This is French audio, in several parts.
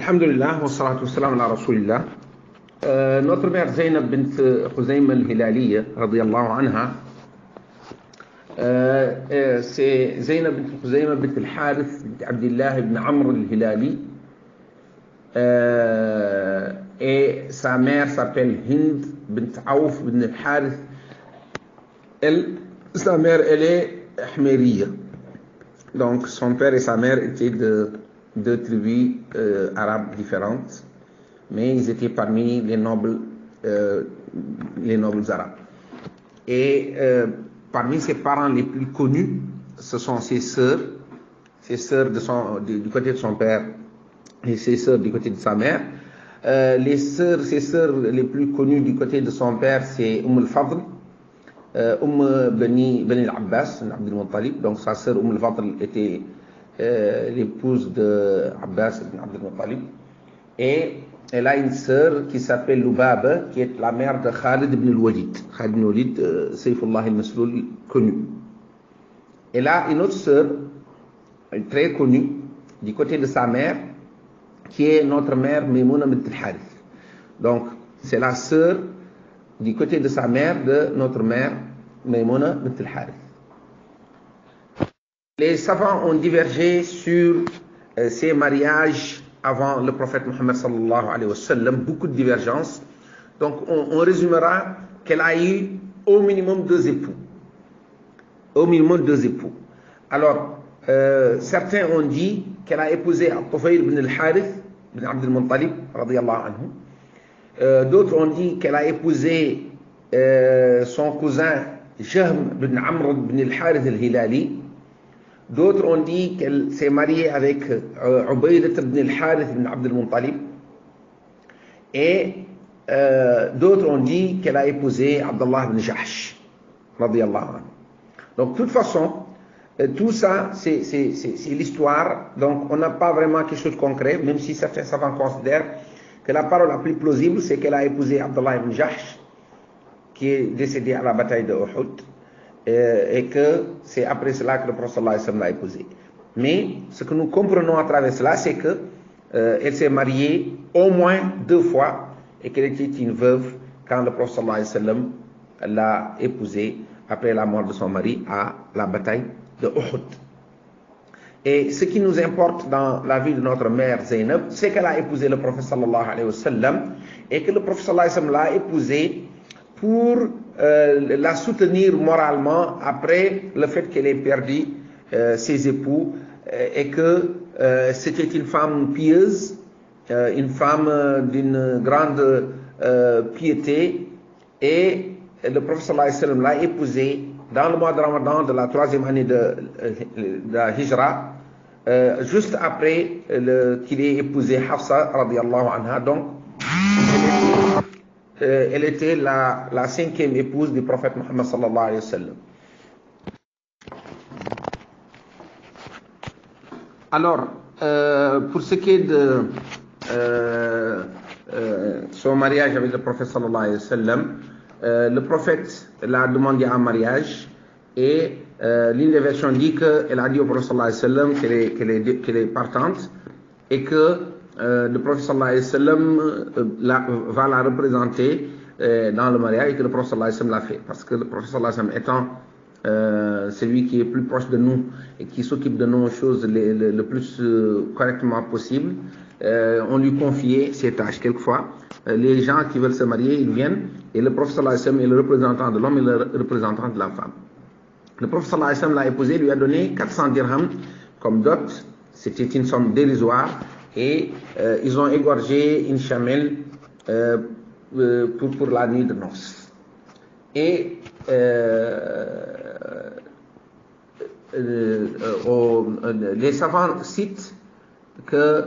Alhamdulillah, wa salatu wa salam ala rasulillah. Notre mère Zainab bint Khuzaym al-Hilaliya, radiyallahu anha, c'est Zainab bint Khuzaym bint al-Harith bint Abdillah ibn Amr al-Hilali, et sa mère s'appelle Hind bint Aouf ibn al-Harith. Sa mère, elle est Ahmeriya. Donc son père et sa mère étaient de deux tribus arabes différentes, mais ils étaient parmi les nobles arabes. Et parmi ses parents les plus connus, ce sont ses sœurs du côté de son père et ses sœurs du côté de sa mère. Ses sœurs les plus connues du côté de son père, c'est al-Fadl, Bani al-Abbas, Abdul Muttalib. Donc sa sœur al-Fadl était l'épouse de Abbas ibn Abdul Muttalib. Et elle a une sœur qui s'appelle Lubaba, qui est la mère de Khalid ibn al-Walid. Khalid ibn al-Walid, Sayfullah al-Masloul, connu. Elle a une autre sœur, très connue, du côté de sa mère, qui est notre mère Maimouna bint al-Harith. Donc, c'est la sœur du côté de sa mère de notre mère Maimouna bint al-Harith. Les savants ont divergé sur ces mariages avant le prophète Mohammed sallallahu alayhi wa sallam, beaucoup de divergences. Donc on résumera qu'elle a eu au minimum deux époux. Au minimum deux époux. Alors, certains ont dit qu'elle a épousé Al-Tufayl ibn al-Harith ibn Abdul Muttalib, radiyallahu anhu. D'autres ont dit qu'elle a épousé son cousin Jahm ibn Amr ibn al-Harith al-Hilali. D'autres ont dit qu'elle s'est mariée avec Ubaydah ibn al-Harith ibn Abdul Muttalib. Et d'autres ont dit qu'elle a épousé Abdullah ibn Jahsh, radiyallahu anhu. Donc, de toute façon, tout ça, c'est l'histoire. Donc, on n'a pas vraiment quelque chose de concret, même si certains savants considèrent que la parole la plus plausible, c'est qu'elle a épousé Abdullah ibn Jahsh, qui est décédé à la bataille de Uhud. Et que c'est après cela que le prophète sallallahu alayhi wa sallam l'a épousée. Mais ce que nous comprenons à travers cela, c'est que elle s'est mariée au moins deux fois et qu'elle était une veuve quand le prophète sallallahu alayhi wa sallam l'a épousée après la mort de son mari à la bataille de Uhud. Et ce qui nous importe dans la vie de notre mère Zainab, c'est qu'elle a épousé le prophète sallallahu alayhi wa sallam et que le prophète sallallahu alayhi wa sallam l'a épousée pour la soutenir moralement après le fait qu'elle ait perdu ses époux et que c'était une femme pieuse, une femme d'une grande piété, et le prophète sallallahu alayhi wa sallam l'a épousée dans le mois de Ramadan de la troisième année de la Hijra, juste après qu'il ait épousé Hafsa radiyallahu anha. Donc elle était la cinquième épouse du prophète Mohammed sallallahu alayhi wa sallam. Alors, pour ce qui est de son mariage avec le prophète sallallahu alayhi wa sallam, le prophète l'a demandé en mariage, et l'une des versions dit qu'elle a dit au prophète sallallahu alayhi wa sallam qu'elle est partante, et que le prophète sallallahu alayhi wa sallam va la représenter dans le mariage, et que le prophète sallallahu alayhi wa sallam l'a fait, parce que le prophète sallallahu alayhi wa sallam étant celui qui est plus proche de nous et qui s'occupe de nos choses le plus correctement possible, on lui confiait ces tâches. Quelquefois les gens qui veulent se marier, ils viennent, et le prophète sallallahu alayhi wa sallam est le représentant de l'homme et le représentant de la femme. Le prophète sallallahu alayhi wa sallam l'a épousé, lui a donné 400 dirhams comme dot. C'était une somme dérisoire. Et ils ont égorgé une chamelle pour la nuit de noces. Et les savants citent peu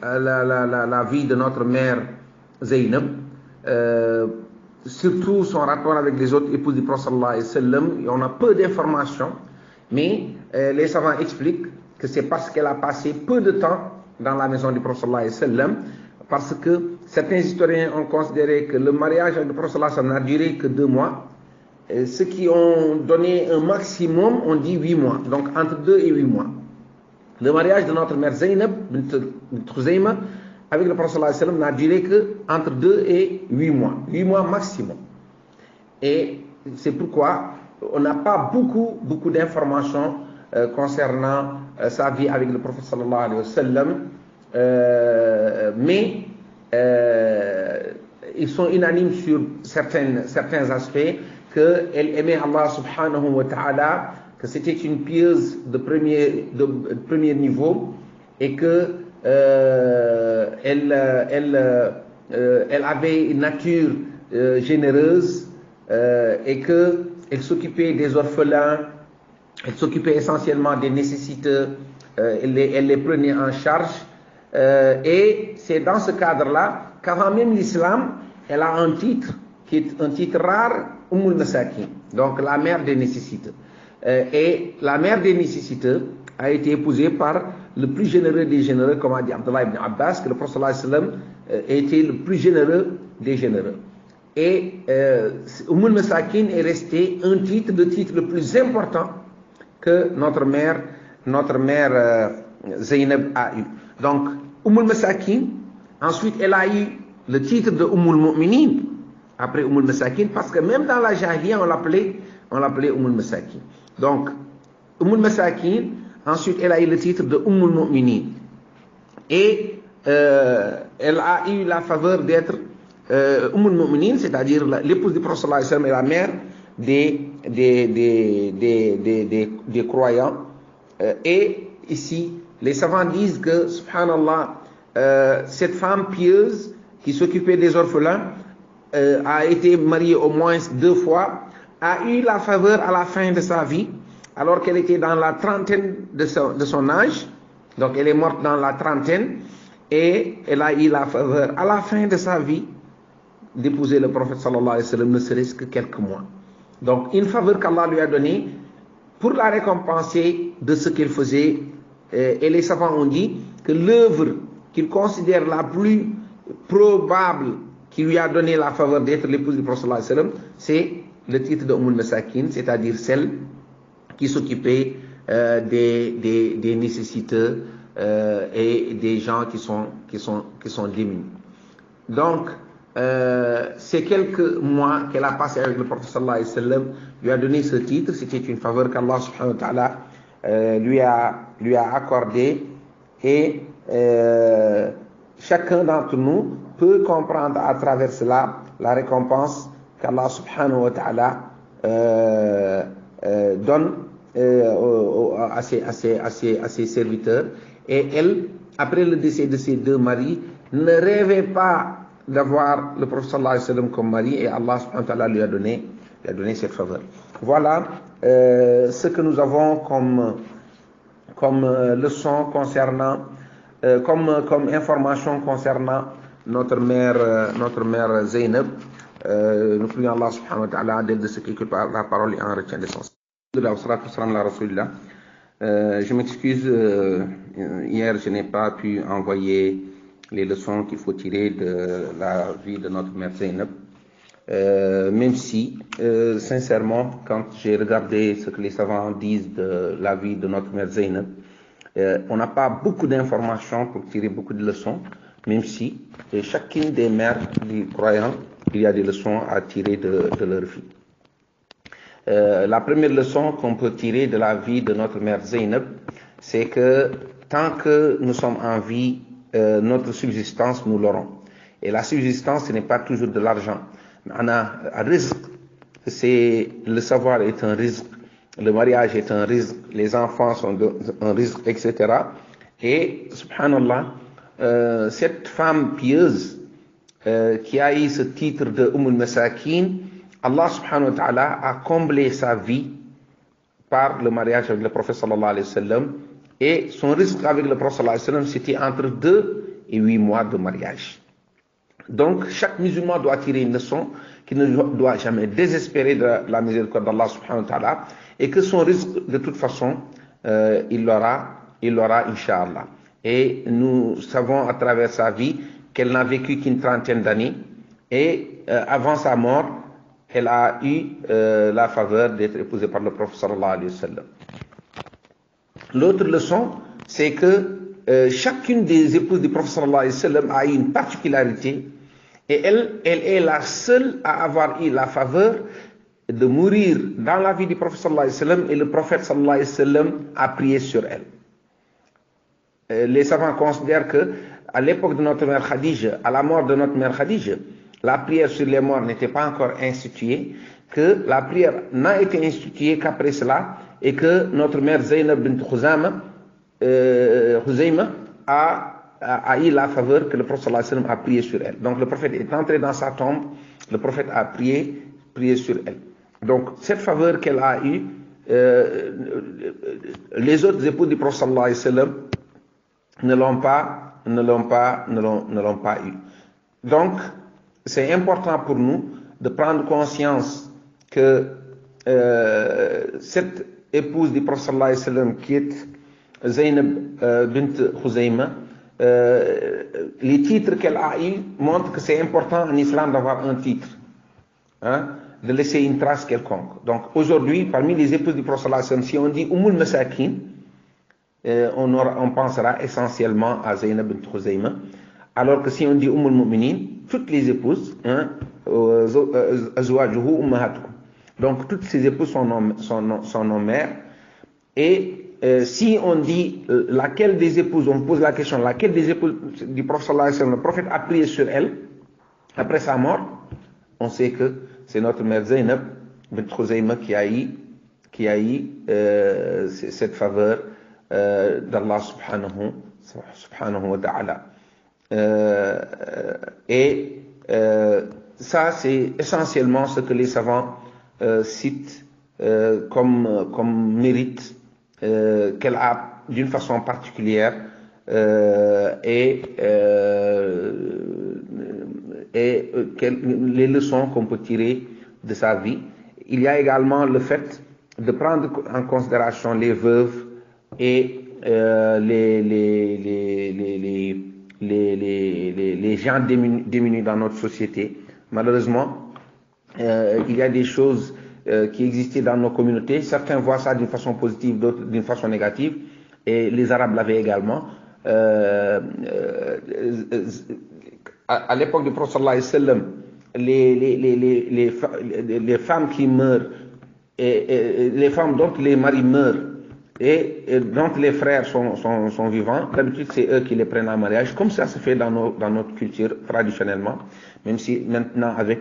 la vie de notre mère Zainab, surtout son rapport avec les autres épouses du prophète sallallahu alayhi wa sallam. On a peu d'informations, mais les savants expliquent que c'est parce qu'elle a passé peu de temps dans la maison du prophète sallallahu alayhi wa sallam, parce que certains historiens ont considéré que le mariage avec le prophète sallallahu alayhi wa sallam n'a duré que 2 mois. Ceux qui ont donné un maximum ont dit 8 mois, donc entre 2 et 8 mois. Le mariage de notre mère Zainab bint Khuzayma avec le prophète sallallahu alayhi wa sallam n'a duré que entre 2 et 8 mois. 8 mois maximum. Et c'est pourquoi on n'a pas beaucoup d'informations concernant sa vie avec le prophète sallallahu alayhi wa sallam. Mais ils sont unanimes sur certains aspects, qu'elle aimait Allah subhanahu wa ta'ala, que c'était une pieuse de premier niveau, et que elle avait une nature généreuse, et qu'elle s'occupait des orphelins, elle s'occupait essentiellement des nécessiteux, elle les prenait en charge. Et c'est dans ce cadre-là qu'avant même l'islam, elle a un titre qui est un titre rare, Ummul Masakin, donc la mère des nécessiteux. Et la mère des nécessiteux a été épousée par le plus généreux des généreux, comme a dit Abdullah ibn Abbas, que le prophète sallallahu alayhi wa sallam était le plus généreux des généreux. Et Ummul Masakin est resté le titre le plus important que notre mère Zainab a eu. Donc, Ummul Masakin, ensuite elle a eu le titre de Ummul Mu'minin, après Ummul Masakin, parce que même dans la Jahiliya, on l'appelait Ummul Masakin. Donc, Ummul Masakin, ensuite elle a eu le titre de Ummul Mu'minin. Et elle a eu la faveur d'être Ummul Mu'minin, c'est-à-dire l'épouse du prophète sallallahu alayhi wa sallam et la mère des croyants. Et ici, les savants disent que, subhanallah, cette femme pieuse qui s'occupait des orphelins a été mariée au moins 2 fois, a eu la faveur à la fin de sa vie, alors qu'elle était dans la trentaine de son âge. Donc elle est morte dans la trentaine, et elle a eu la faveur à la fin de sa vie d'épouser le prophète sallallahu alayhi wa sallam, ne serait-ce que quelques mois. Donc une faveur qu'Allah lui a donnée pour la récompenser de ce qu'elle faisait. Et les savants ont dit que l'œuvre qu'il considère la plus probable qui lui a donné la faveur d'être l'épouse du prophète sallallahu alayhi wa sallam, c'est le titre de Ummul Masakin, c'est-à-dire celle qui s'occupait des nécessiteux et des gens qui sont démunis. Donc, ces quelques mois qu'elle a passé avec le prophète sallallahu alayhi wa sallam lui a donné ce titre. C'était une faveur qu'Allah subhanahu wa ta'ala lui a accordé, et chacun d'entre nous peut comprendre à travers cela la récompense qu'Allah subhanahu wa ta'ala donne à ses serviteurs. Et elle, après le décès de ses 2 maris, ne rêvait pas d'avoir le prophète sallallahu alayhi wa sallam comme mari, et Allah subhanahu wa ta'ala lui a donné cette faveur. Voilà ce que nous avons comme leçon concernant, comme information concernant notre mère Zainab. Nous prions Allah subhanahu wa ta'ala de ce que la parole est en retient l'essence. Je m'excuse, hier je n'ai pas pu envoyer les leçons qu'il faut tirer de la vie de notre mère Zainab. Même si, sincèrement, quand j'ai regardé ce que les savants disent de la vie de notre mère Zainab, on n'a pas beaucoup d'informations pour tirer beaucoup de leçons, même si chacune des mères du croyant, il y a des leçons à tirer de leur vie. La première leçon qu'on peut tirer de la vie de notre mère Zainab, c'est que tant que nous sommes en vie, notre subsistance, nous l'aurons. Et la subsistance, ce n'est pas toujours de l'argent. Un risque, c'est le savoir est un risque, le mariage est un risque, les enfants sont un risque, etc. Et, subhanallah, cette femme pieuse qui a eu ce titre de Ummul Masakin, Allah subhanahu wa ta'ala a comblé sa vie par le mariage avec le prophète sallallahu alayhi wa sallam, et son risque avec le prophète sallallahu alayhi wa sallam, c'était entre 2 et 8 mois de mariage. Donc, chaque musulman doit tirer une leçon, qui ne doit jamais désespérer de la miséricorde d'Allah subhanahu wa ta'ala, et que son risque, de toute façon, il l'aura, Inch'Allah. Et nous savons à travers sa vie qu'elle n'a vécu qu'une trentaine d'années, et avant sa mort, elle a eu la faveur d'être épousée par le prophète sallallahu alayhi wa sallam. L'autre leçon c'est que chacune des épouses du prophète sallallahu alayhi wa sallam a une particularité, et elle est la seule à avoir eu la faveur de mourir dans la vie du prophète sallallahu alayhi wa sallam, et le prophète sallallahu alayhi wa sallam a prié sur elle. Les savants considèrent que à l'époque de notre mère Khadija, à la mort de notre mère Khadija, la prière sur les morts n'était pas encore instituée, que la prière n'a été instituée qu'après cela, et que notre mère Zaynab bint Khuzayma a eu la faveur que le prophète sallallahu alayhi wa sallam a prié sur elle. Donc le prophète est entré dans sa tombe, le prophète a prié sur elle. Donc cette faveur qu'elle a eue, les autres épouses du prophète sallallahu alayhi wa sallam ne l'ont pas eu. Donc c'est important pour nous de prendre conscience que cette épouse du prophète sallallahu alayhi wa sallam qui est Zaynab bint Khuzayma, les titres qu'elle a eus montrent que c'est important en islam d'avoir un titre, de laisser une trace quelconque. Donc aujourd'hui, parmi les épouses du prophète sallallahu alayhi wa sallam, si on dit Ummul Masakin, on pensera essentiellement à Zaynab bint Khuzayma, alors que si on dit Ummul Mu'minin, toutes les épouses, Azwajuhu Ummahatukum. Donc toutes ces épouses sont nos mères. Et si on dit laquelle des épouses, on pose la question, laquelle des épouses du prophète sallallahu alayhi wa sallam, le prophète a prié sur elle après sa mort, on sait que c'est notre mère Zaynab bint Khuzayma qui a eu cette faveur d'Allah subhanahu wa ta'ala. Et ça, c'est essentiellement ce que les savants citent comme mérite qu'elle a d'une façon particulière, et les leçons qu'on peut tirer de sa vie. Il y a également le fait de prendre en considération les veuves et les gens démunis dans notre société. Malheureusement, il y a des choses qui existaient dans nos communautés. Certains voient ça d'une façon positive, d'autres d'une façon négative. Et les Arabes l'avaient également. À l'époque du prophète sallallahu alayhi wa sallam, les femmes qui meurent, et les femmes dont les maris meurent, et dont les frères sont vivants, d'habitude c'est eux qui les prennent en mariage, comme ça se fait dans notre culture traditionnellement, même si maintenant avec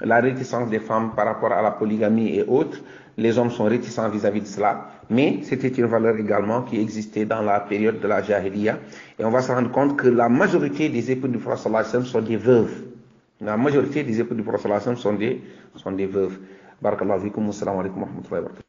la réticence des femmes par rapport à la polygamie et autres, les hommes sont réticents vis-à-vis de cela, mais c'était une valeur également qui existait dans la période de la Jahiliya, et on va se rendre compte que la majorité des épouses du prophète sallallahu alayhi wa sallam sont des veuves. La majorité des épouses du prophète sallallahu alayhi wa sallam sont des veuves. Barakallahu fikum, assalamu alaikum wa rahmatullahi wa barakatuh.